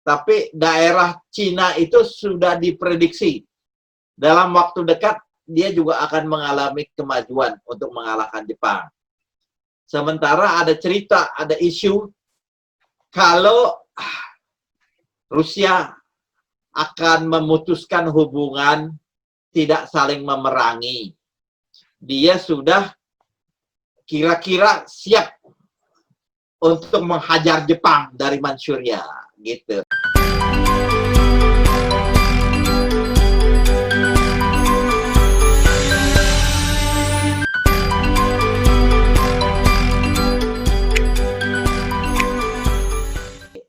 Tapi daerah Cina itu sudah diprediksi dalam waktu dekat dia juga akan mengalami kemajuan untuk mengalahkan Jepang. Sementara ada cerita, ada isu kalau Rusia akan memutuskan hubungan tidak saling memerangi. Dia sudah kira-kira siap untuk menghajar Jepang dari Manchuria, gitu.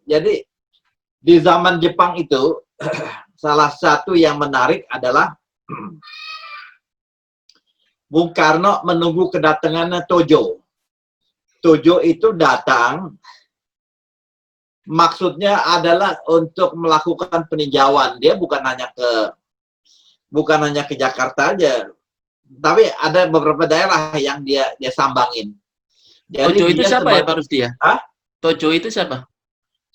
Jadi di zaman Jepang itu salah satu yang menarik adalah Bung Karno menunggu kedatangannya Tojo. Tojo itu datang maksudnya adalah untuk melakukan peninjauan. Dia bukan hanya ke Jakarta aja, tapi ada beberapa daerah yang dia sambangin. Jadi Tojo itu siapa ya Pak Rusdi ya? Hah? Tojo itu siapa?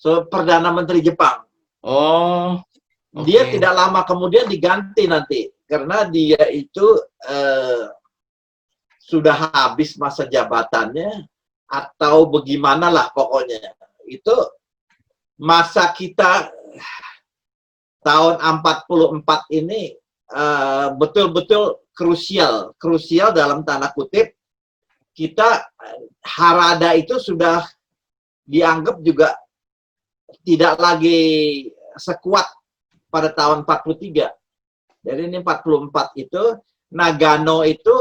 Perdana Menteri Jepang. Oh, dia tidak lama kemudian diganti nanti karena dia itu sudah habis masa jabatannya atau bagaimanalah pokoknya. Itu masa kita tahun 44 ini betul-betul krusial dalam tanda kutip. Kita Harada itu sudah dianggap juga tidak lagi sekuat pada tahun 43. Jadi ini 44 itu Nagano itu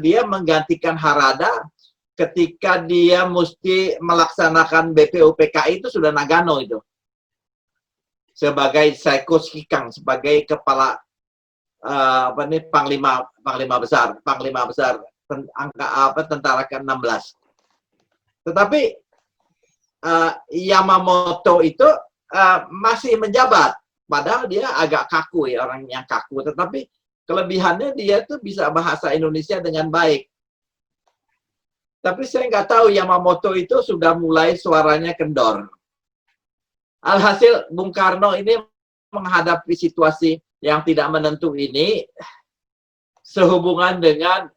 dia menggantikan Harada ketika dia mesti melaksanakan BPUPKI itu sudah Nagano itu. Sebagai Saiko Shikang, sebagai kepala panglima besar tentara ke-16. Tetapi Yamamoto itu masih menjabat, padahal dia agak kaku ya, orang yang kaku, tetapi kelebihannya dia tuh bisa bahasa Indonesia dengan baik. Tapi saya nggak tahu Yamamoto itu sudah mulai suaranya kendor. Alhasil Bung Karno ini menghadapi situasi yang tidak menentu ini sehubungan dengan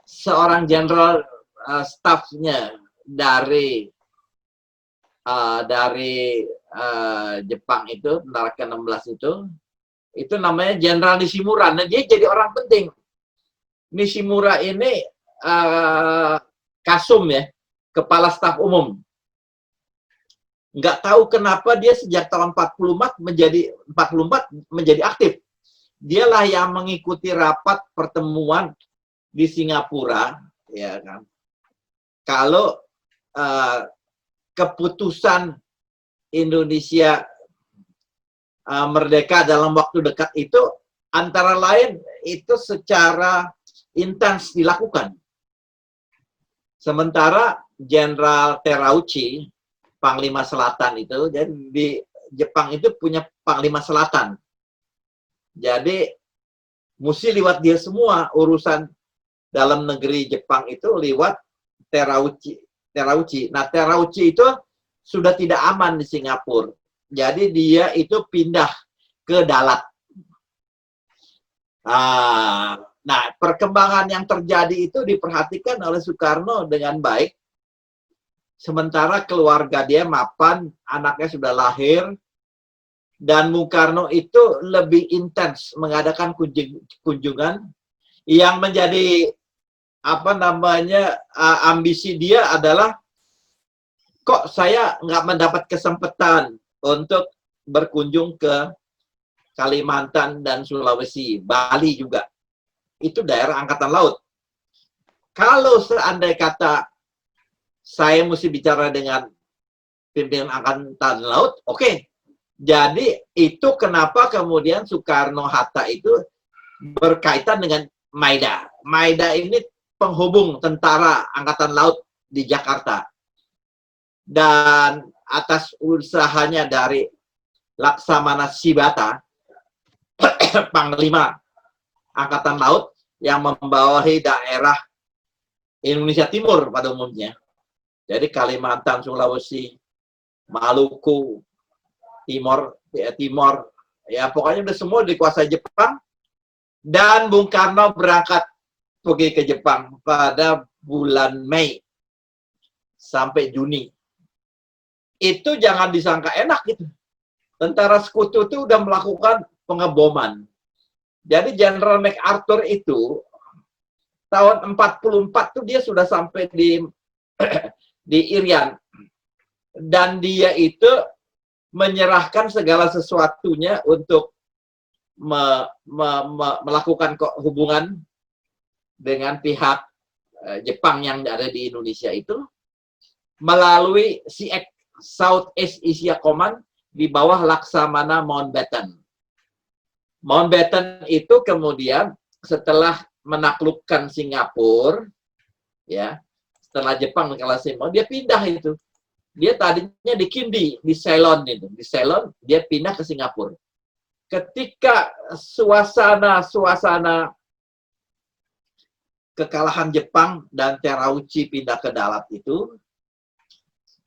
seorang jenderal stafnya dari Jepang itu, tentara ke-16 itu namanya Jenderal Nishimura. Nah, dia jadi orang penting. Nishimura ini Kasum ya, kepala staf umum. Nggak tahu kenapa dia sejak tahun 44 menjadi aktif. Dialah yang mengikuti rapat pertemuan di Singapura, ya kan. Kalau keputusan Indonesia merdeka dalam waktu dekat itu antara lain itu secara intens dilakukan. Sementara Jenderal Terauchi, Panglima Selatan itu, jadi di Jepang itu punya Panglima Selatan. Jadi mesti lewat dia semua urusan dalam negeri Jepang itu lewat Terauchi. Nah, Terauchi itu sudah tidak aman di Singapura. Jadi dia itu pindah ke Dalat. Nah, perkembangan yang terjadi itu diperhatikan oleh Soekarno dengan baik. Sementara keluarga dia mapan, anaknya sudah lahir, dan Bung Karno itu lebih intens mengadakan kunjungan yang menjadi ambisi dia adalah kok saya nggak mendapat kesempatan untuk berkunjung ke Kalimantan dan Sulawesi, Bali juga. Itu daerah angkatan laut. Kalau seandainya kata saya mesti bicara dengan pimpinan angkatan laut, oke. Jadi itu kenapa kemudian Soekarno-Hatta itu berkaitan dengan Maida. Maida ini penghubung tentara angkatan laut di Jakarta. Dan atas usahanya dari Laksamana Shibata, Panglima Angkatan Laut yang membawahi daerah Indonesia Timur pada umumnya. Jadi Kalimantan, Sulawesi, Maluku, Timor, ya pokoknya udah semua dikuasai Jepang. Dan Bung Karno berangkat pergi ke Jepang pada bulan Mei sampai Juni. Itu jangan disangka enak gitu. Tentara sekutu itu udah melakukan pengeboman. Jadi Jenderal MacArthur itu tahun 44 tuh dia sudah sampai di Irian. Dan dia itu menyerahkan segala sesuatunya untuk melakukan hubungan dengan pihak Jepang yang ada di Indonesia itu melalui SEAC, Southeast Asia Command, di bawah Laksamana Mountbatten. Mountbatten itu kemudian setelah menaklukkan Singapura, ya, setelah Jepang mengalahkan Singapura, dia pindah itu. Dia tadinya di Kindy, di Ceylon itu. Di Ceylon, dia pindah ke Singapura. Ketika suasana kekalahan Jepang dan Terauchi pindah ke Dalat itu,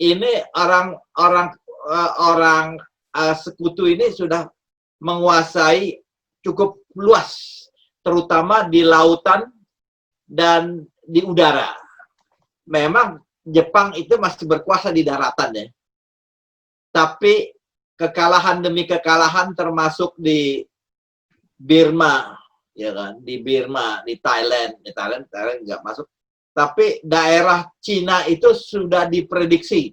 ini orang sekutu ini sudah menguasai cukup luas, terutama di lautan dan di udara. Memang Jepang itu masih berkuasa di daratan ya. Tapi kekalahan demi kekalahan termasuk di Burma, ya kan? Di Burma, di Thailand nggak masuk. Tapi daerah Cina itu sudah diprediksi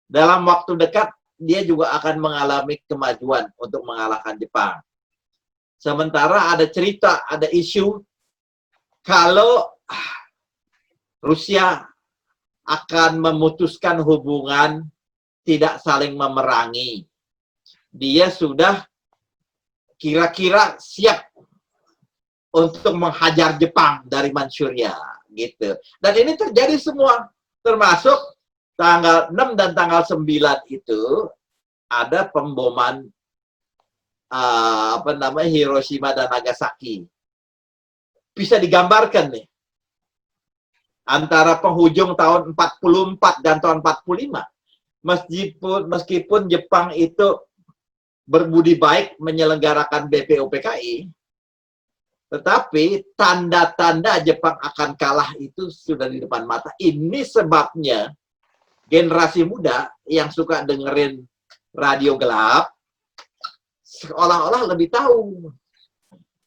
dalam waktu dekat dia juga akan mengalami kemajuan untuk mengalahkan Jepang. Sementara ada cerita, ada isu kalau Rusia akan memutuskan hubungan tidak saling memerangi. Dia sudah kira-kira siap untuk menghajar Jepang dari Manchuria gitu. Dan ini terjadi semua, termasuk tanggal 6 dan tanggal 9 itu ada pemboman Hiroshima dan Nagasaki. Bisa digambarkan nih antara penghujung tahun 44 dan tahun 45. Meskipun Jepang itu berbudi baik menyelenggarakan BPUPKI, tetapi tanda-tanda Jepang akan kalah itu sudah di depan mata. Ini sebabnya generasi muda yang suka dengerin radio gelap seolah-olah lebih tahu.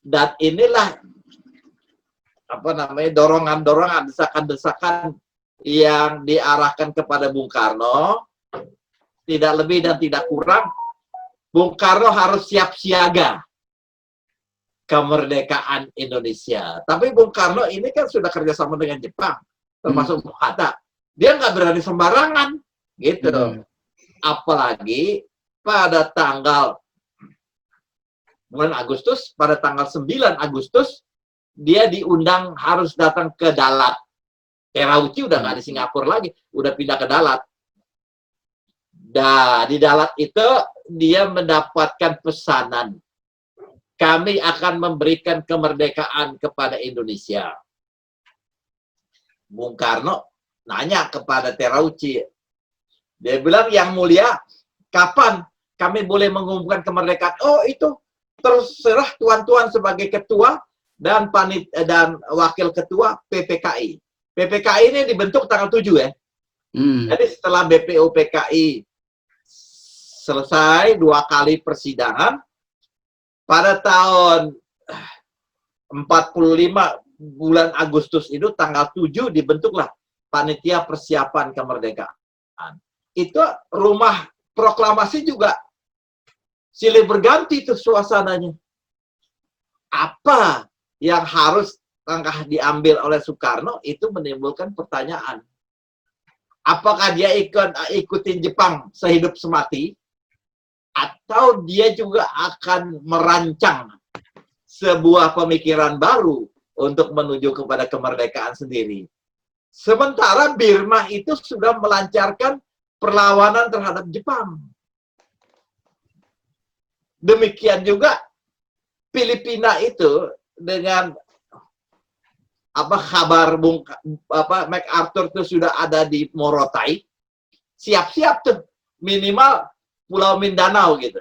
Dan inilah dorongan-dorongan, desakan-desakan yang diarahkan kepada Bung Karno, tidak lebih dan tidak kurang. Bung Karno harus siap siaga kemerdekaan Indonesia. Tapi Bung Karno ini kan sudah kerjasama dengan Jepang, termasuk Bung Hatta. Dia nggak berani sembarangan, gitu. Apalagi pada tanggal bulan Agustus, pada tanggal 9 Agustus, dia diundang harus datang ke Dalat. Terauchi udah nggak di Singapura lagi, udah pindah ke Dalat. Dan di Dalat itu dia mendapatkan pesanan, kami akan memberikan kemerdekaan kepada Indonesia. Bung Karno nanya kepada Terauchi, dia bilang, yang mulia, kapan kami boleh mengumumkan kemerdekaan? Oh, itu terserah tuan-tuan sebagai ketua dan wakil ketua PPKI. PPKI ini dibentuk tanggal 7 ya. Jadi setelah BPUPKI selesai 2 kali persidangan, pada tahun 45 bulan Agustus itu tanggal 7 dibentuklah Panitia Persiapan Kemerdekaan. Itu rumah proklamasi juga silih berganti tuh suasananya. Apa yang harus langkah diambil oleh Soekarno itu menimbulkan pertanyaan. Apakah dia ikutin Jepang sehidup semati, atau dia juga akan merancang sebuah pemikiran baru untuk menuju kepada kemerdekaan sendiri. Sementara Burma itu sudah melancarkan perlawanan terhadap Jepang. Demikian juga Filipina itu dengan kabar MacArthur itu sudah ada di Morotai, siap-siap tuh minimal Pulau Mindanao gitu.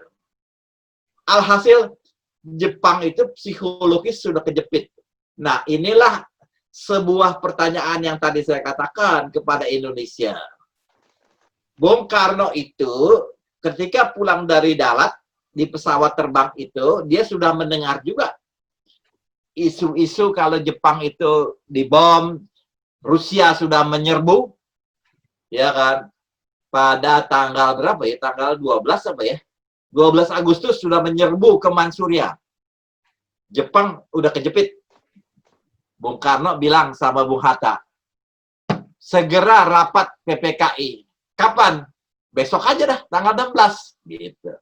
Alhasil Jepang itu psikologis sudah kejepit. Nah, inilah sebuah pertanyaan yang tadi saya katakan kepada Indonesia. Bung Karno itu ketika pulang dari darat di pesawat terbang itu, dia sudah mendengar juga isu-isu kalau Jepang itu dibom, Rusia sudah menyerbu, ya kan? Pada tanggal berapa ya? Tanggal 12 apa ya? 12 Agustus sudah menyerbu ke Manchuria. Jepang udah kejepit. Bung Karno bilang sama Bung Hatta, segera rapat PPKI. Kapan? Besok aja dah, tanggal 16. Gitu.